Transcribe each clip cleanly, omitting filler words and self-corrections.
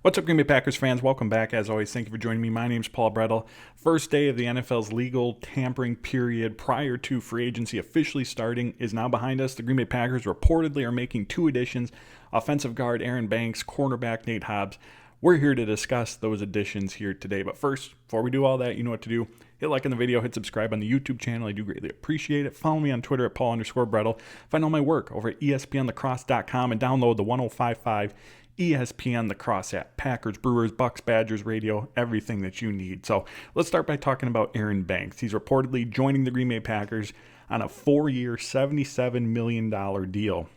What's up, Green Bay Packers fans? Welcome back. As always, thank you for joining me. My name's Paul Brettel. First day of the NFL's legal tampering period prior to free agency officially starting is now behind us. The Green Bay Packers reportedly are making two additions: offensive guard Aaron Banks, cornerback Nate Hobbs. We're here to discuss those additions here today. But first, before we do all that, you know what to do. Hit like on the video, hit subscribe on the YouTube channel. I do greatly appreciate it. Follow me on Twitter at Paul_Brettel. Find all my work over at ESPNLacrosse.com and download the 105.5 ESPN Lacrosse app. Packers, Brewers, Bucks, Badgers, radio, everything that you need. So let's start by talking about Aaron Banks. He's reportedly joining the Green Bay Packers on a 4-year, $77 million deal.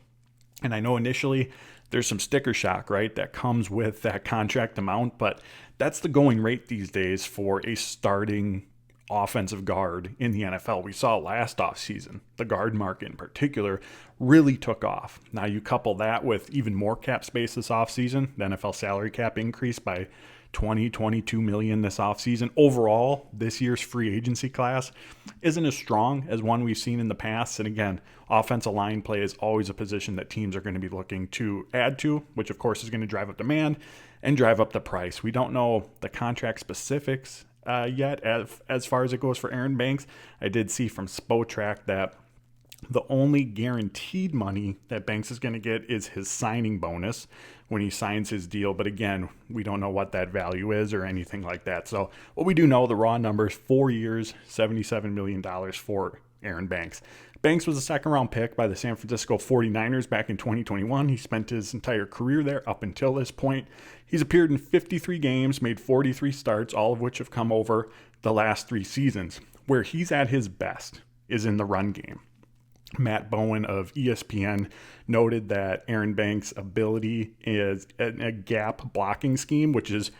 And I know initially there's some sticker shock, right, that comes with that contract amount, but that's the going rate these days for a starting offensive guard in the NFL. We saw last offseason, the guard market in particular really took off. Now you couple that with even more cap space this offseason, the NFL salary cap increased by 22 million this offseason. Overall, this year's free agency class isn't as strong as one we've seen in the past. And again, offensive line play is always a position that teams are going to be looking to add to, which of course is going to drive up demand and drive up the price. We don't know the contract specifics yet as far as it goes for Aaron Banks. I did see from Spotrac that the only guaranteed money that Banks is going to get is his signing bonus when he signs his deal. But again, we don't know what that value is or anything like that. So what we do know, the raw numbers, 4 years, $77 million for Aaron Banks. Banks was a second-round pick by the San Francisco 49ers back in 2021. He spent his entire career there up until this point. He's appeared in 53 games, made 43 starts, all of which have come over the last 3 seasons. Where he's at his best is in the run game. Matt Bowen of ESPN noted that Aaron Banks' ability is a gap blocking scheme, which is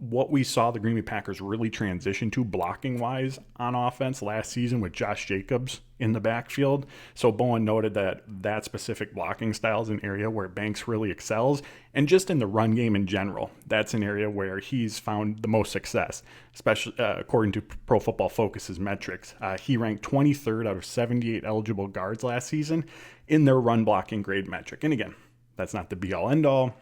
what we saw the Green Bay Packers really transition to blocking-wise on offense last season with Josh Jacobs in the backfield. So Bowen noted that specific blocking style is an area where Banks really excels. And just in the run game in general, that's an area where he's found the most success, especially according to Pro Football Focus's metrics. He ranked 23rd out of 78 eligible guards last season in their run blocking grade metric. And again, that's not the be-all, end-all.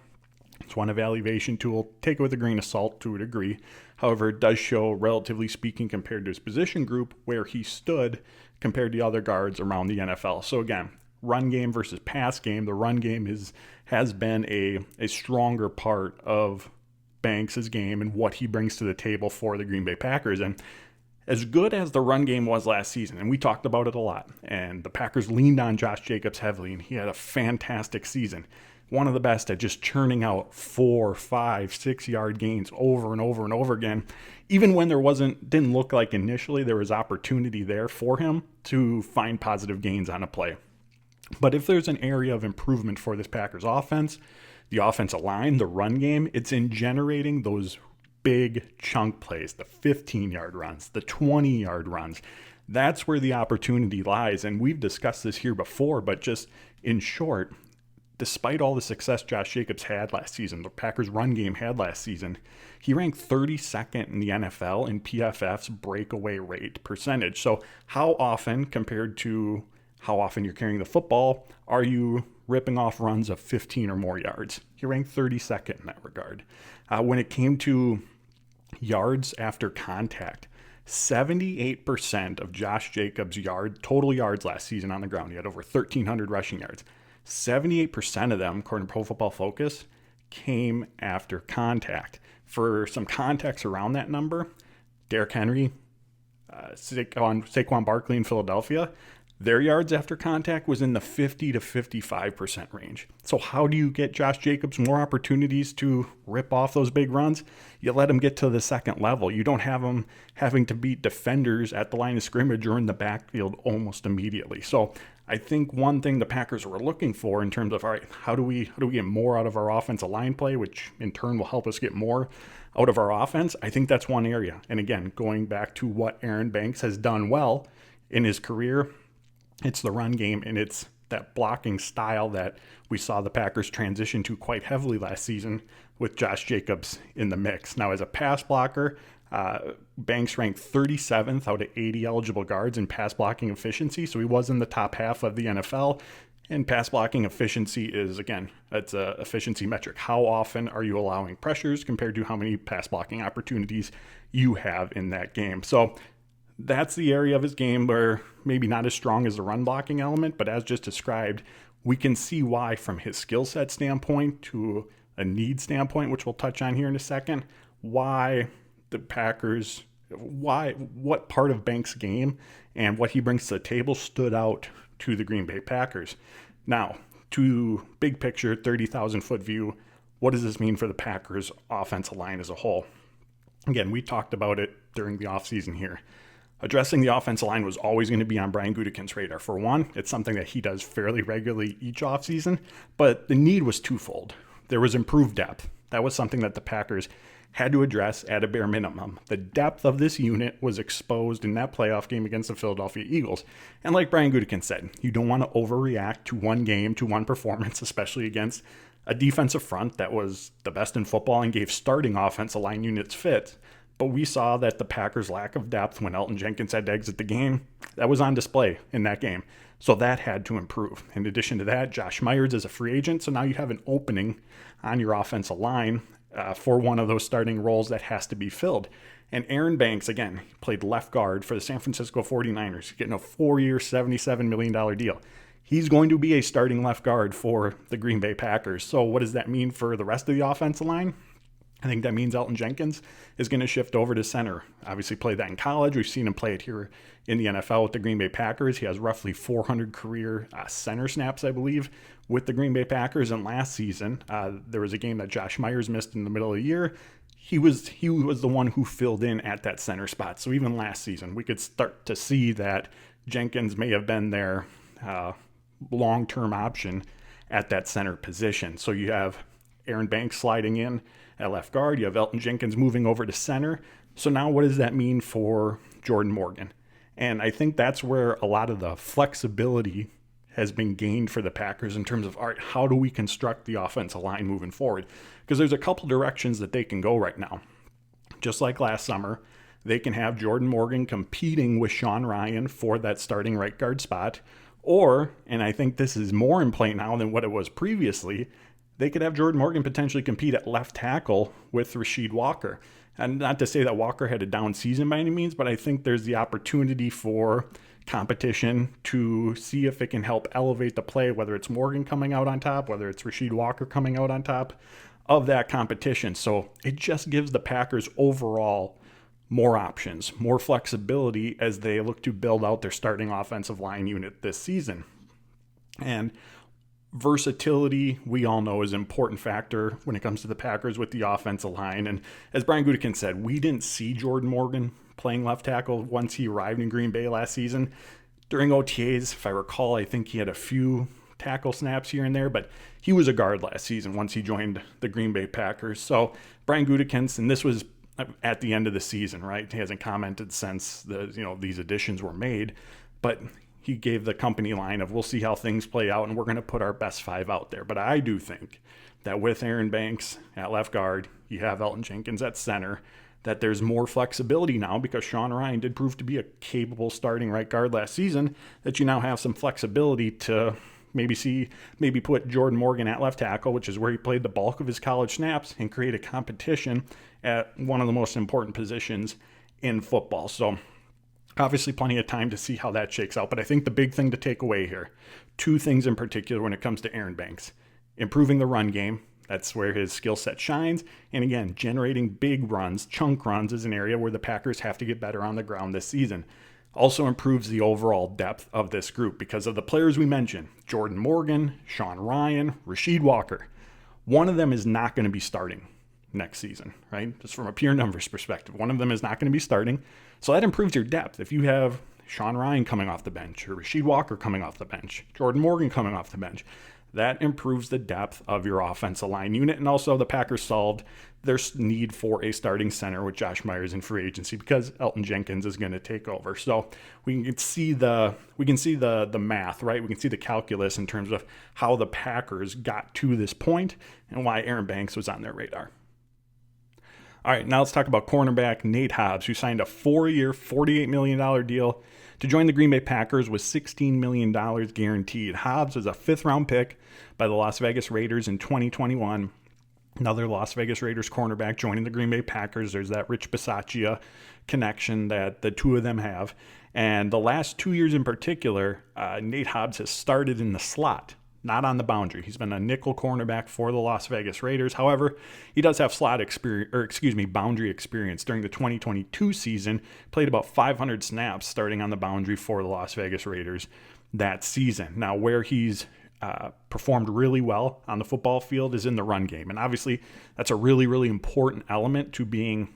It's one evaluation tool. Take it with a grain of salt to a degree. However, it does show, relatively speaking, compared to his position group, where he stood compared to other guards around the NFL. So again, run game versus pass game. The run game has been a stronger part of Banks' game and what he brings to the table for the Green Bay Packers. And as good as the run game was last season, and we talked about it a lot, and the Packers leaned on Josh Jacobs heavily, and he had a fantastic season. One of the best at just churning out 4, 5, 6 yard gains over and over and over again. Even when didn't look like initially there was opportunity there for him to find positive gains on a play. But if there's an area of improvement for this Packers offense, the offensive line, the run game, it's in generating those big chunk plays, the 15-yard runs, the 20-yard runs. That's where the opportunity lies. And we've discussed this here before, but just in short, despite all the success Josh Jacobs had last season, the Packers' run game had last season, he ranked 32nd in the NFL in PFF's breakaway rate percentage. So how often, compared to how often you're carrying the football, are you ripping off runs of 15 or more yards? He ranked 32nd in that regard. When it came to yards after contact, 78% of Josh Jacobs' total yards last season on the ground, he had over 1,300 rushing yards. 78% of them, according to Pro Football Focus, came after contact. For some context around that number, Derrick Henry, Saquon Barkley in Philadelphia, their yards after contact was in the 50 to 55% range. So how do you get Josh Jacobs more opportunities to rip off those big runs? You let him get to the second level. You don't have him having to beat defenders at the line of scrimmage or in the backfield almost immediately. So I think one thing the Packers were looking for in terms of, all right, how do we get more out of our offensive line play, which in turn will help us get more out of our offense? I think that's one area. And again, going back to what Aaron Banks has done well in his career, it's the run game, and it's that blocking style that we saw the Packers transition to quite heavily last season with Josh Jacobs in the mix. Now, as a pass blocker, Banks ranked 37th out of 80 eligible guards in pass blocking efficiency, so he was in the top half of the NFL. And pass blocking efficiency is, again, it's a efficiency metric. How often are you allowing pressures compared to how many pass blocking opportunities you have in that game? So that's the area of his game where maybe not as strong as the run blocking element, but as just described, we can see why from his skill set standpoint to a need standpoint, which we'll touch on here in a second, why the Packers, what part of Banks' game and what he brings to the table stood out to the Green Bay Packers. Now, to big picture, 30,000 foot view, what does this mean for the Packers offensive line as a whole? Again, we talked about it during the offseason here. Addressing the offensive line was always going to be on Brian Gutekunst's radar. For one, it's something that he does fairly regularly each offseason, but the need was twofold. There was improved depth. That was something that the Packers had to address at a bare minimum. The depth of this unit was exposed in that playoff game against the Philadelphia Eagles. And like Brian Gutekunst said, you don't want to overreact to one game, to one performance, especially against a defensive front that was the best in football and gave starting offensive line units fits. But we saw that the Packers' lack of depth when Elgton Jenkins had to exit the game, that was on display in that game. So that had to improve. In addition to that, Josh Myers is a free agent, so now you have an opening on your offensive line for one of those starting roles that has to be filled. And Aaron Banks, again, played left guard for the San Francisco 49ers, getting a 4-year, $77 million deal. He's going to be a starting left guard for the Green Bay Packers. So what does that mean for the rest of the offensive line? I think that means Elgton Jenkins is going to shift over to center. Obviously played that in college. We've seen him play it here in the NFL with the Green Bay Packers. He has roughly 400 career center snaps, I believe, with the Green Bay Packers. And last season, there was a game that Josh Myers missed in the middle of the year. He was the one who filled in at that center spot. So even last season, we could start to see that Jenkins may have been their long-term option at that center position. So you have Aaron Banks sliding in at left guard. You have Elgton Jenkins moving over to center. So now what does that mean for Jordan Morgan? And I think that's where a lot of the flexibility has been gained for the Packers in terms of, all right, how do we construct the offensive line moving forward? Because there's a couple directions that they can go right now. Just like last summer, they can have Jordan Morgan competing with Sean Ryan for that starting right guard spot. Or, and I think this is more in play now than what it was previously, they could have Jordan Morgan potentially compete at left tackle with Rasheed Walker. And not to say that Walker had a down season by any means, but I think there's the opportunity for competition to see if it can help elevate the play, whether it's Morgan coming out on top, whether it's Rasheed Walker coming out on top of that competition. So it just gives the Packers overall more options, more flexibility as they look to build out their starting offensive line unit this season. And versatility, we all know, is an important factor when it comes to the Packers with the offensive line. And as Brian Gutekunst said, we didn't see Jordan Morgan playing left tackle once he arrived in Green Bay last season. During OTAs, if I recall, I think he had a few tackle snaps here and there, but he was a guard last season once he joined the Green Bay Packers. So Brian Gutekunst, and this was at the end of the season, right? He hasn't commented since these additions were made, but he gave the company line of, we'll see how things play out and we're going to put our best five out there. But I do think that with Aaron Banks at left guard, you have Elgton Jenkins at center, that there's more flexibility now because Sean Ryan did prove to be a capable starting right guard last season, that you now have some flexibility to maybe put Jordan Morgan at left tackle, which is where he played the bulk of his college snaps, and create a competition at one of the most important positions in football. So obviously plenty of time to see how that shakes out. But I think the big thing to take away here, two things in particular when it comes to Aaron Banks: improving the run game. That's where his skill set shines. And again, generating big runs, chunk runs, is an area where the Packers have to get better on the ground this season. Also improves the overall depth of this group because of the players we mentioned: Jordan Morgan, Sean Ryan, Rasheed Walker. One of them is not going to be starting next season, right? Just from a pure numbers perspective, one of them is not going to be starting. So that improves your depth. If you have Sean Ryan coming off the bench, or Rasheed Walker coming off the bench, Jordan Morgan coming off the bench, that improves the depth of your offensive line unit. And also the Packers solved their need for a starting center with Josh Myers in free agency because Elgton Jenkins is going to take over. So we can see the math, right? We can see the calculus in terms of how the Packers got to this point and why Aaron Banks was on their radar. All right, now let's talk about cornerback Nate Hobbs, who signed a 4-year, $48 million deal to join the Green Bay Packers with $16 million guaranteed. Hobbs was a fifth-round pick by the Las Vegas Raiders in 2021. Another Las Vegas Raiders cornerback joining the Green Bay Packers. There's that Rich Bisaccia connection that the two of them have. And the last 2 years in particular, Nate Hobbs has started in the slot, not on the boundary. He's been a nickel cornerback for the Las Vegas Raiders. However, he does have boundary experience. During the 2022 season, played about 500 snaps starting on the boundary for the Las Vegas Raiders that season. Now, where he's performed really well on the football field is in the run game. And obviously, that's a really, really important element to being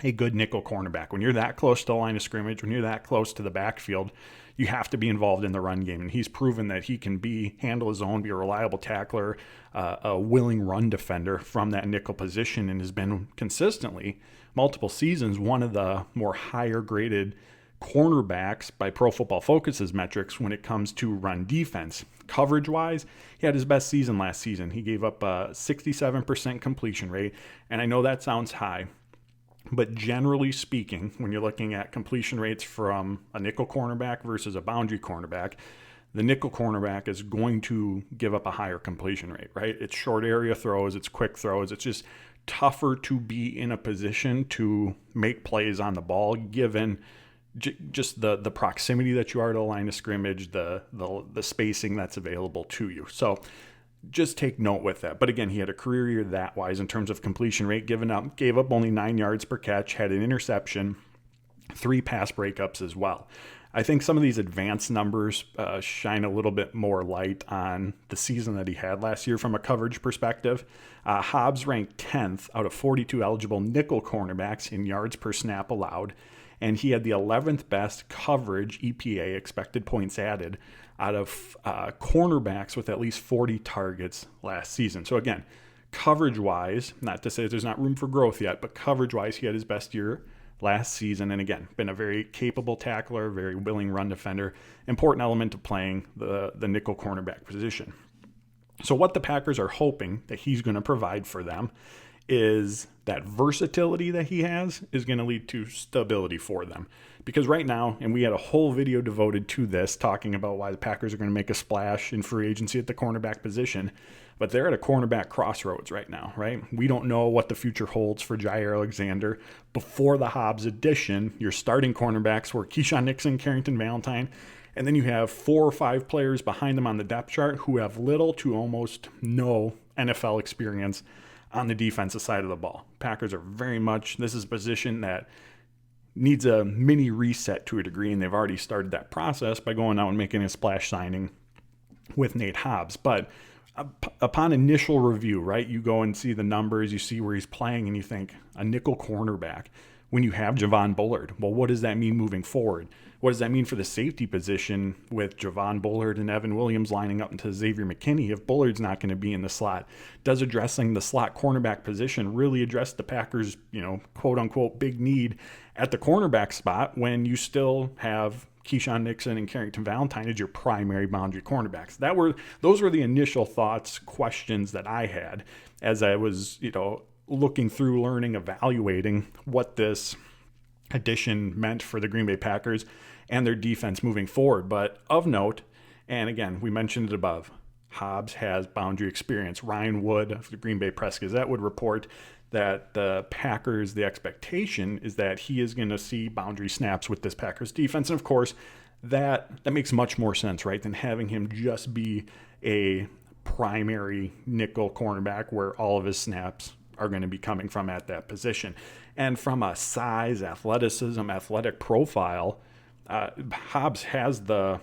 a good nickel cornerback. When you're that close to the line of scrimmage, when you're that close to the backfield, you have to be involved in the run game. And he's proven that he can handle his own, be a reliable tackler, a willing run defender from that nickel position, and has been consistently, multiple seasons, one of the more higher graded cornerbacks by Pro Football Focus's metrics when it comes to run defense. Coverage-wise, he had his best season last season. He gave up a 67% completion rate, and I know that sounds high, but generally speaking, when you're looking at completion rates from a nickel cornerback versus a boundary cornerback, the nickel cornerback is going to give up a higher completion rate, right? It's short area throws, it's quick throws, it's just tougher to be in a position to make plays on the ball given just the proximity that you are to the line of scrimmage, the spacing that's available to you. So just take note with that. But again, he had a career year that wise in terms of completion rate, gave up only 9 yards per catch, had an interception, 3 pass breakups as well. I think some of these advanced numbers shine a little bit more light on the season that he had last year from a coverage perspective. Hobbs ranked 10th out of 42 eligible nickel cornerbacks in yards per snap allowed, and he had the 11th best coverage EPA, expected points added, out of cornerbacks with at least 40 targets last season. So again, coverage-wise, not to say there's not room for growth yet, but coverage-wise, he had his best year last season. And again, been a very capable tackler, very willing run defender, important element of playing the nickel cornerback position. So what the Packers are hoping that he's going to provide for them is that versatility that he has is going to lead to stability for them. Because right now, and we had a whole video devoted to this, talking about why the Packers are going to make a splash in free agency at the cornerback position, but they're at a cornerback crossroads right now, right? We don't know what the future holds for Jair Alexander. Before the Hobbs addition, your starting cornerbacks were Keyshawn Nixon, Carrington Valentine, and then you have 4 or 5 players behind them on the depth chart who have little to almost no NFL experience on the defensive side of the ball. Packers are very much, this is a position that needs a mini reset to a degree, and they've already started that process by going out and making a splash signing with Nate Hobbs. But upon initial review, right, you go and see the numbers, you see where he's playing, and you think, a nickel cornerback, when you have Javon Bullard, well, what does that mean moving forward? What does that mean for the safety position with Javon Bullard and Evan Williams lining up into Xavier McKinney if Bullard's not going to be in the slot? Does addressing the slot cornerback position really address the Packers, quote unquote, big need at the cornerback spot when you still have Keyshawn Nixon and Carrington Valentine as your primary boundary cornerbacks? Those were the initial thoughts, questions that I had as I was, looking through, learning, evaluating what this addition meant for the Green Bay Packers and their defense moving forward. But of note, and again, we mentioned it above, Hobbs has boundary experience. Ryan Wood of the Green Bay Press-Gazette would report that the Packers, the expectation is that he is going to see boundary snaps with this Packers defense. And of course, that makes much more sense, right, than having him just be a primary nickel cornerback where all of his snaps are going to be coming from at that position. And from a size, athleticism, athletic profile, Hobbs has the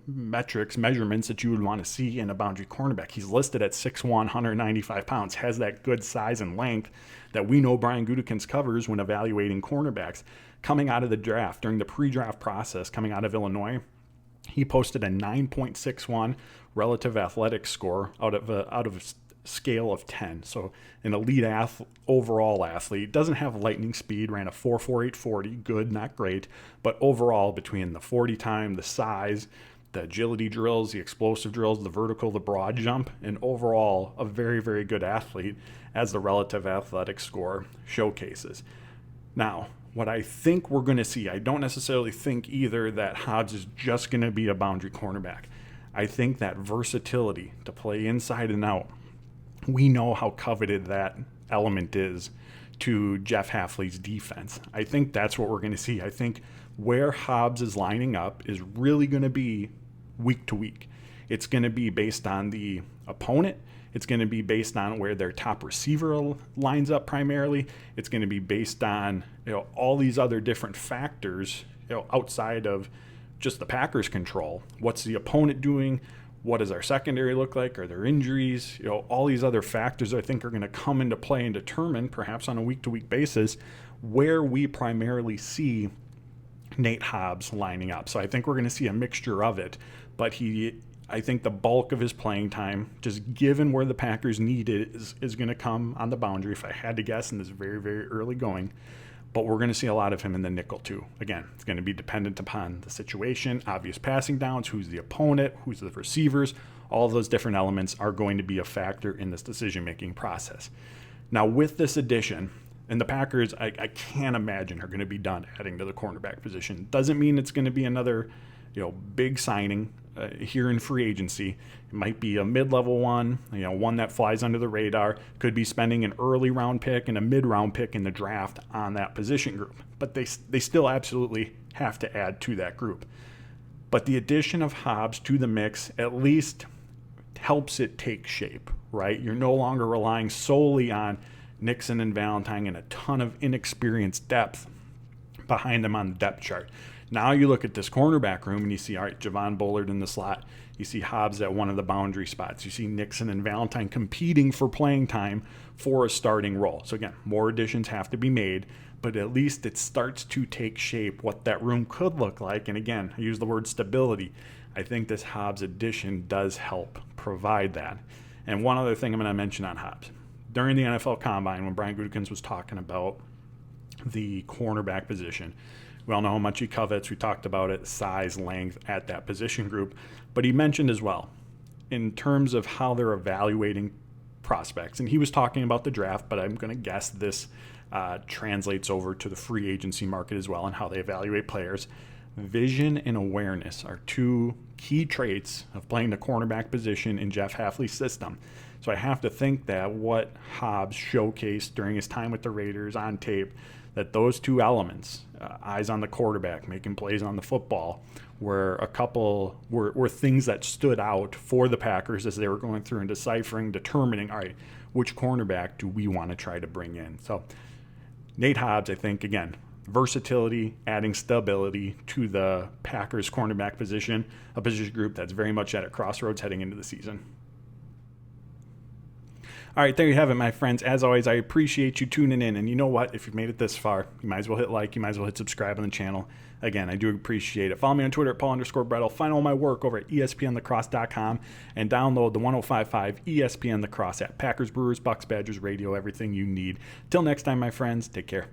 measurements that you would want to see in a boundary cornerback. He's listed at 6'1", 195 pounds, has that good size and length that we know Brian Gutekunst covers when evaluating cornerbacks. Coming out of the draft, during the pre-draft process, coming out of Illinois, he posted a 9.61 relative athletic score out of a scale of 10. So an elite overall athlete, doesn't have lightning speed, ran a 4.48 40, good, not great, but overall between the 40 time, the size, the agility drills, the explosive drills, the vertical, the broad jump, and overall a very, very good athlete, as the relative athletic score showcases. Now, what I think we're going to see, I don't necessarily think either that Hobbs is just going to be a boundary cornerback. I think that versatility to play inside and out, we know how coveted that element is to Jeff Hafley's defense. I think that's what we're going to see. I think where Hobbs is lining up is really going to be week to week. It's going to be based on the opponent. It's going to be based on where their top receiver lines up primarily. It's going to be based on all these other different factors outside of just the Packers' control. What's the opponent doing? What does our secondary look like? Are there injuries? All these other factors I think are going to come into play and determine, perhaps on a week-to-week basis, where we primarily see Nate Hobbs lining up. So I think we're going to see a mixture of it, but I think the bulk of his playing time, just given where the Packers need it, is going to come on the boundary, if I had to guess, in this very, very early going. But we're going to see a lot of him in the nickel too. Again, it's going to be dependent upon the situation, obvious passing downs, who's the opponent, who's the receivers. All of those different elements are going to be a factor in this decision-making process. Now, with this addition, and the Packers, I can't imagine are going to be done adding to the cornerback position. Doesn't mean it's going to be another, big signing here in free agency. It might be a mid-level one, one that flies under the radar. Could be spending an early round pick and a mid-round pick in the draft on that position group. But they still absolutely have to add to that group. But the addition of Hobbs to the mix at least helps it take shape, right? You're no longer relying solely on Nixon and Valentine and a ton of inexperienced depth behind them on the depth chart. Now you look at this cornerback room and you see, all right, Javon Bullard in the slot. You see Hobbs at one of the boundary spots. You see Nixon and Valentine competing for playing time for a starting role. So again, more additions have to be made, but at least it starts to take shape what that room could look like. And again, I use the word stability. I think this Hobbs addition does help provide that. And one other thing I'm going to mention on Hobbs. During the NFL Combine, when Brian Gutekunst was talking about the cornerback position, we all know how much he covets. We talked about it, size, length at that position group. But he mentioned as well, in terms of how they're evaluating prospects, and he was talking about the draft, but I'm going to guess this translates over to the free agency market as well and how they evaluate players. Vision and awareness are two key traits of playing the cornerback position in Jeff Hafley's system. So I have to think that what Hobbs showcased during his time with the Raiders on tape, that those two elements, eyes on the quarterback, making plays on the football, were things that stood out for the Packers as they were going through and deciphering, determining, all right, which cornerback do we want to try to bring in? So Nate Hobbs, I think, again, versatility, adding stability to the Packers cornerback position, a position group that's very much at a crossroads heading into the season. All right, there you have it, my friends. As always, I appreciate you tuning in. And you know what? If you've made it this far, you might as well hit like. You might as well hit subscribe on the channel. Again, I do appreciate it. Follow me on Twitter at Paul_Brettel. Find all my work over at ESPNLacrosse.com and download the 105.5 ESPN Lacrosse app. Packers, Brewers, Bucks, Badgers, radio, everything you need. Till next time, my friends, take care.